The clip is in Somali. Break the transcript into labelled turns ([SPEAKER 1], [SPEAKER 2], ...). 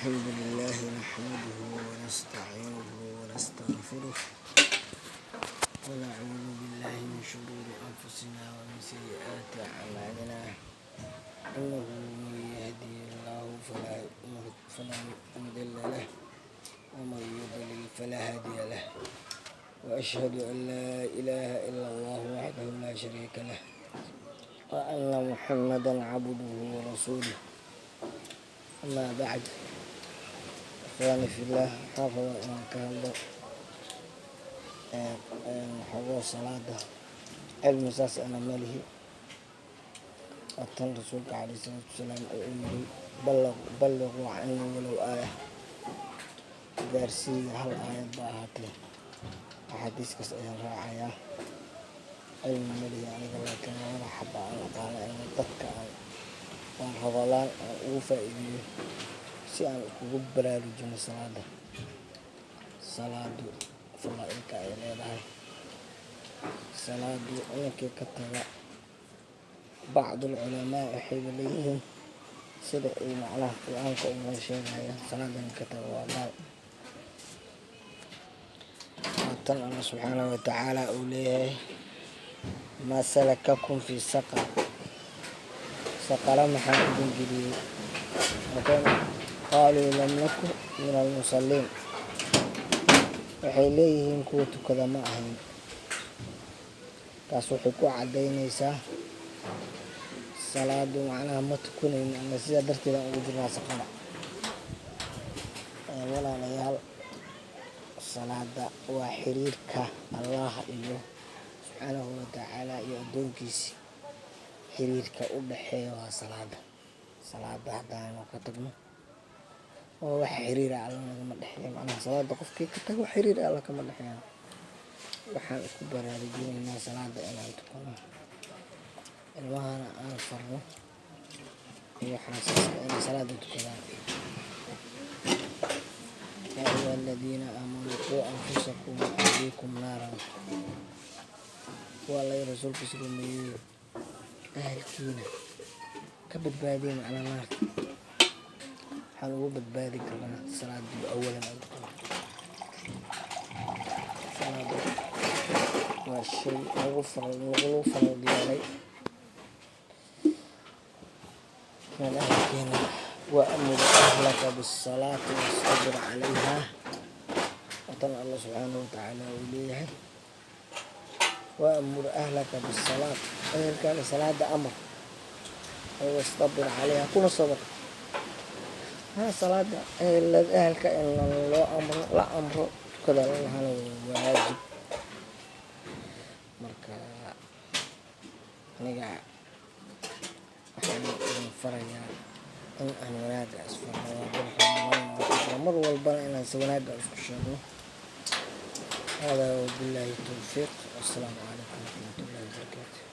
[SPEAKER 1] الحمد لله نحمده ونستعينه ونستغفره ونعوذ بالله من شرور أنفسنا ومن سيئات أعمالنا إنه من يهدي الله فلا مضل له ومن يضلل فلا هادي له وأشهد أن لا إله إلا الله وحده لا شريك له وأن محمدا عبده ورسوله أما بعد إخواني في الله حافظ إن كان حضور صلاة علم أساس أنا ماله أتن رسولك عليه الصلاة والسلام أمري بلغوا عني ولو آية دارسي هل آية باهاتي أحاديث كسئين راعية علم ماله يعني قال لك أنا حبا أنا قال أن تتكى وأن فضلان وفائده si aan ugu baraarujino salaadu fadaailka ay leedahay salaadu inankii ka taga bacdul culamaa waxay leeyihiin sida ay macnaha qur-aanka uga sheegaya salaadan ka taga waa gaal tan Allah subxaanahu wa tacaala uu leeyahay maa salakakum fi saqar saqara maxaa idin geliyey qaaluu lam naku min almusalliin waxay leeyihiin kuwa tukada ma ahayn taas waxay ku cadaynaysaa salaadu macnaha ma tukanayno ama sidaa darteeda ugu jirnaa saqada walaalayaal salaada waa xiriirka allah iyo subxaanahu wa tacaala iyo addoonkiisi xiriirka u dhaxeeya waa salaada haddaanu ka tagno oo wax xiriira alla nagama dhexeeya macnaha salaada qofkii ka tago xiriir alla kama dhexeeya waxaan isku baraarujinaynaa salaada inaan tukano ilmahana aan farno iyo xaasaska inay salaada tukadaan yaa ayuha aladiina aamanuu quu anfusakum wa ahliikum naaran waa lay rasuulkiisa rumeeyey ahalkiina ka badbaadiya macnaa naarta waxaan ugu badbaadi karnaa salaadii awalan aan tukano salaada waa shay lagu farad yeelay من أهلكنا وأمر أهلك بالصلاة واصطبر عليها وطن الله سبحانه وتعالى وليه وأمر أهلك بالصلاة أهلك الصلاة أمر واصطبر عليها كل صبر ها صلاة أهلك إن الله أمر لا أمر كذا الله واجب مركا نجا فريا إن أنا ونادى أسفر مر والبنا إن ونادى أسفر هذا وبالله التوفيق والسلام عليكم ورحمة الله وبركاته.